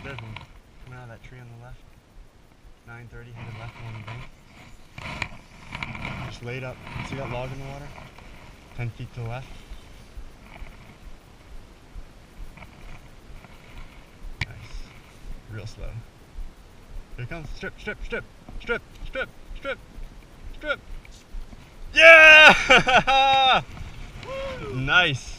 there's one. Coming out of that tree on the left. 9:30, headed left along the bank. Just laid up. See that log in the water? 10 feet to the left. Nice. Real slow. Here it comes. Strip, strip, strip, strip, strip, strip, strip. Yeah! Nice.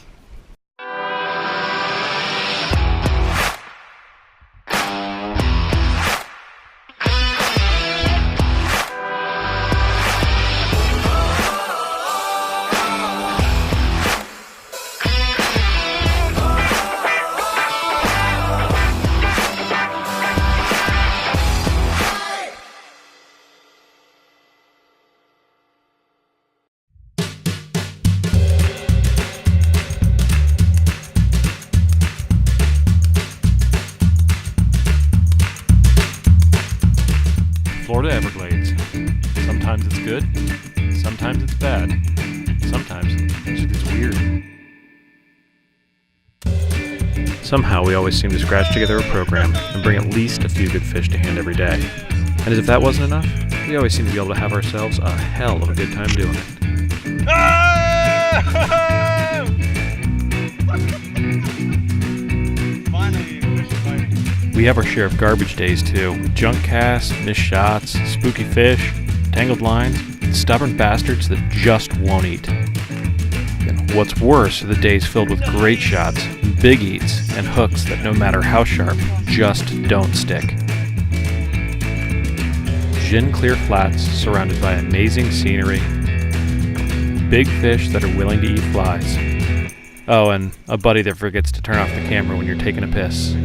Florida Everglades. Sometimes it's good, sometimes it's bad, sometimes it just gets weird. Somehow we always seem to scratch together a program and bring at least a few good fish to hand every day. And as if that wasn't enough, we always seem to be able to have ourselves a hell of a good time doing it. Finally, fish is biting. We have our share of garbage days too. Junk casts, missed shots, spooky fish, tangled lines, and stubborn bastards that just won't eat. And what's worse are the days filled with great shots, big eats, and hooks that no matter how sharp, just don't stick. Gin clear flats surrounded by amazing scenery, big fish that are willing to eat flies. Oh, and a buddy that forgets to turn off the camera when you're taking a piss.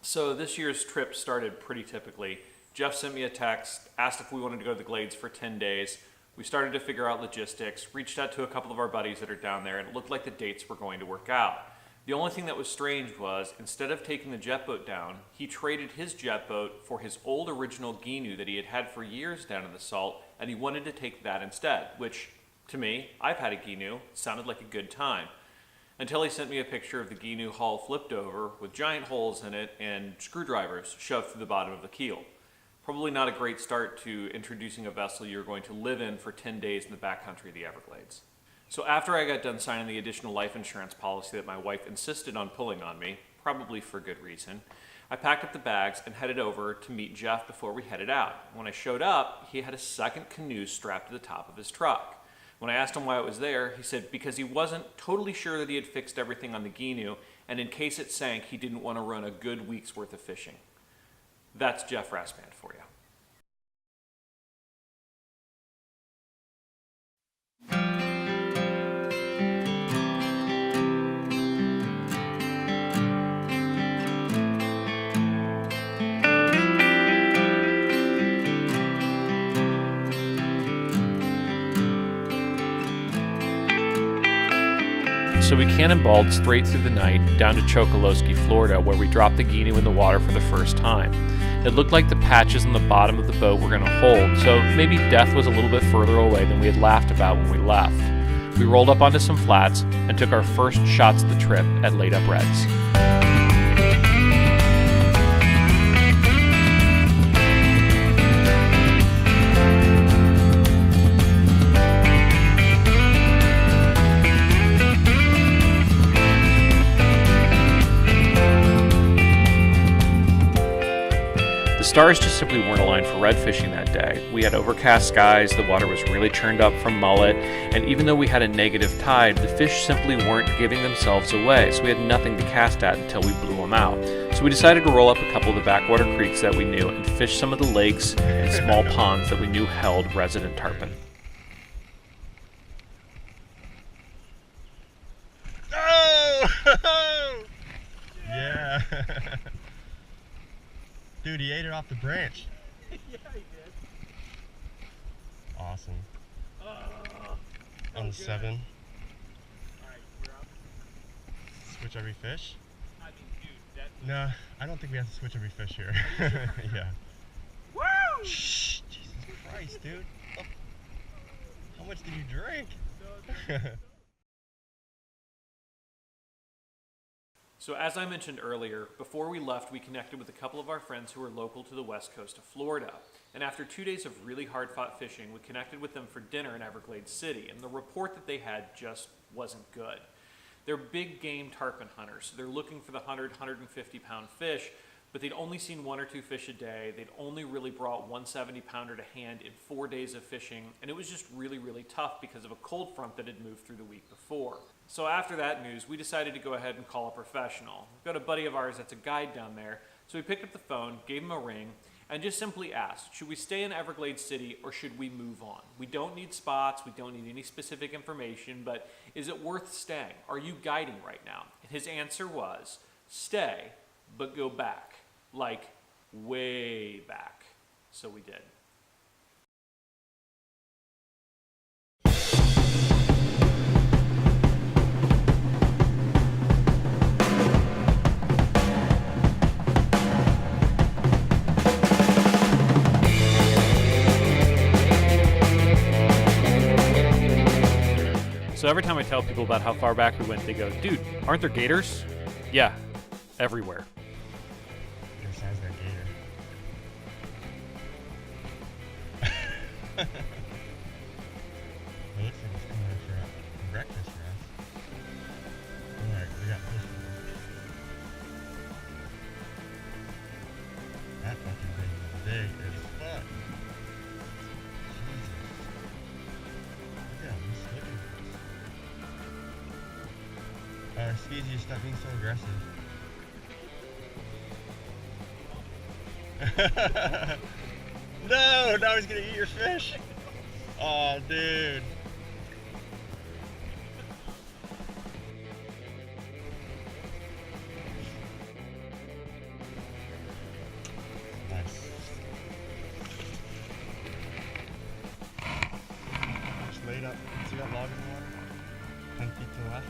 So this year's trip started pretty typically. Jeff sent me a text, asked if we wanted to go to the Glades for 10 days. We started to figure out logistics, reached out to a couple of our buddies that are down there, and it looked like the dates were going to work out. The only thing that was strange was, instead of taking the jet boat down, he traded his jet boat for his old original gheenoe that he had had for years down in the salt, and he wanted to take that instead, which, to me, I've had a gheenoe, sounded like a good time. Until he sent me a picture of the gheenoe hull flipped over with giant holes in it and screwdrivers shoved through the bottom of the keel. Probably not a great start to introducing a vessel you're going to live in for 10 days in the backcountry of the Everglades. So after I got done signing the additional life insurance policy that my wife insisted on pulling on me, probably for good reason, I packed up the bags and headed over to meet Jeff before we headed out. When I showed up, he had a second canoe strapped to the top of his truck. When I asked him why it was there, he said because he wasn't totally sure that he had fixed everything on the gheenoe, and in case it sank, he didn't want to run a good week's worth of fishing. That's Jeff Rassband for you. So we cannonballed straight through the night down to Chokoloskee, Florida, where we dropped the gheenoe in the water for the first time. It looked like the patches on the bottom of the boat were going to hold, so maybe death was a little bit further away than we had laughed about when we left. We rolled up onto some flats and took our first shots of the trip at laid up reds. The stars just simply weren't aligned for red fishing that day. We had overcast skies, the water was really churned up from mullet, and even though we had a negative tide, the fish simply weren't giving themselves away, so we had nothing to cast at until we blew them out. So we decided to roll up a couple of the backwater creeks that we knew and fish some of the lakes and small ponds that we knew held resident tarpon. Oh! Yeah. Dude, he ate it off the branch. Yeah, he did. Awesome. On the 7. Alright, we're up. Switch every fish? I mean, dude, that... No, I don't think we have to switch every fish here. Yeah. Woo! Shh, Jesus Christ, dude. How much did you drink? So as I mentioned earlier, before we left, we connected with a couple of our friends who are local to the west coast of Florida. And after 2 days of really hard-fought fishing, we connected with them for dinner in Everglades City, and the report that they had just wasn't good. They're big game tarpon hunters, so they're looking for the 100, 150-pound fish, but they'd only seen 1 or 2 fish a day. They'd only really brought 1 70-pounder to hand in 4 days of fishing, and it was just really, really tough because of a cold front that had moved through the week before. So after that news, we decided to go ahead and call a professional. We've got a buddy of ours that's a guide down there, so we picked up the phone, gave him a ring, and just simply asked, should we stay in Everglades City or should we move on? We don't need spots, we don't need any specific information, but is it worth staying? Are you guiding right now? And his answer was, stay, but go back, like way back. So we did. So every time I tell people about how far back we went, they go, dude, aren't there gators? Yeah, everywhere. Your size that gator. It looks like it's coming in for breakfast for us. Alright, we got fish. That fucking thing is big as fuck. Jesus. Look at him, he's slipping. Excuse you, stop being so aggressive. No, now he's gonna eat your fish. Oh, dude. Nice. Just laid up. See that log in the water? 10 feet to the left.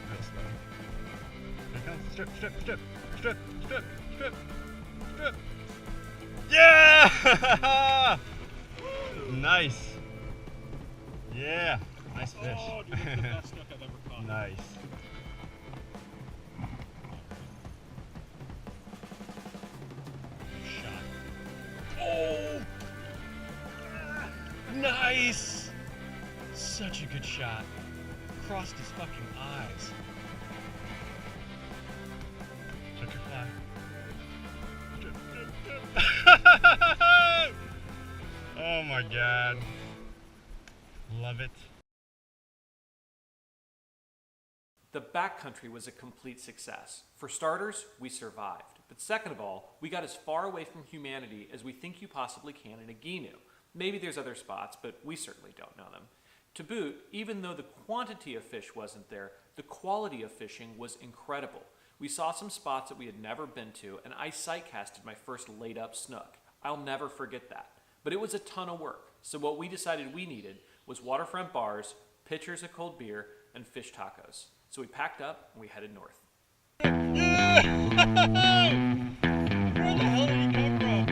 Real slow. Here it comes. Strip, strip, strip, strip, strip, strip, strip. Yeah! Nice. Yeah. Nice fish. Oh, dude, that's the best snook I've ever caught. Nice. Shot. Oh! Nice! Such a good shot. Crossed his fucking eyes. Check your fly. Drip, drip, drip. Oh my god. Love it. The backcountry was a complete success. For starters, we survived. But second of all, we got as far away from humanity as we think you possibly can in a gheenoe. Maybe there's other spots, but we certainly don't know them. To boot, even though the quantity of fish wasn't there, the quality of fishing was incredible. We saw some spots that we had never been to, and I sight casted my first laid-up snook. I'll never forget that. But it was a ton of work, so what we decided we needed was waterfront bars, pitchers of cold beer, and fish tacos. So we packed up and we headed north. Yeah! Where the hell did he come from?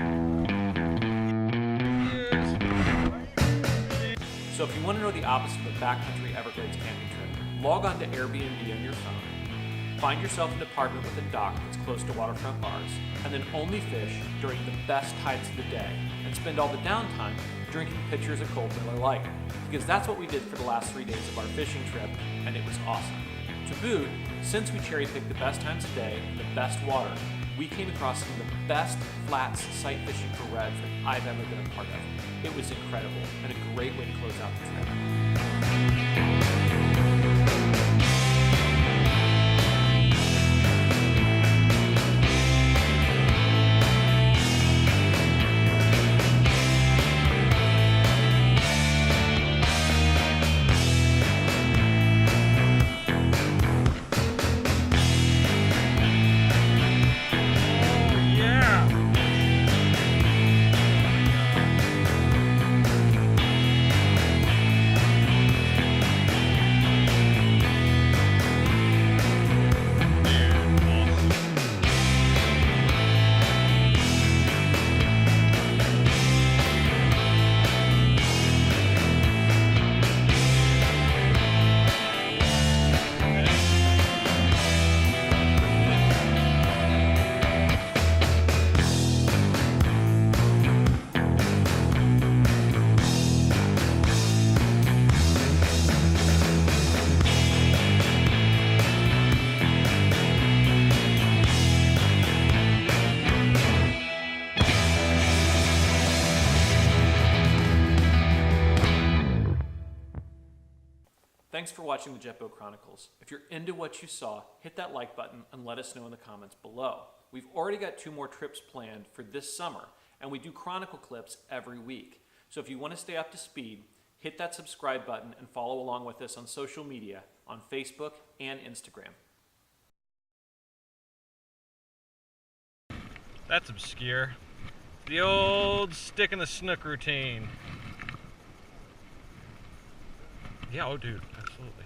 So if you want to know the opposite of a backcountry Everglades camping trip, log on to Airbnb on your phone, find yourself an apartment with a dock that's close to waterfront bars, and then only fish during the best times of the day, and spend all the downtime drinking pitchers of cold Miller Lite, because that's what we did for the last 3 days of our fishing trip, and it was awesome. To boot, since we cherry-picked the best times of day and the best water, we came across some of the best flats sight fishing for reds that I've ever been a part of. It was incredible, and a great way to close out the trip. Thanks for watching the Jetboat Chronicles. If you're into what you saw, hit that like button and let us know in the comments below. We've already got 2 more trips planned for this summer, and we do chronicle clips every week. So if you want to stay up to speed, hit that subscribe button and follow along with us on social media, on Facebook and Instagram. That's obscure. The old stick in the snook routine. Yeah, oh dude, absolutely.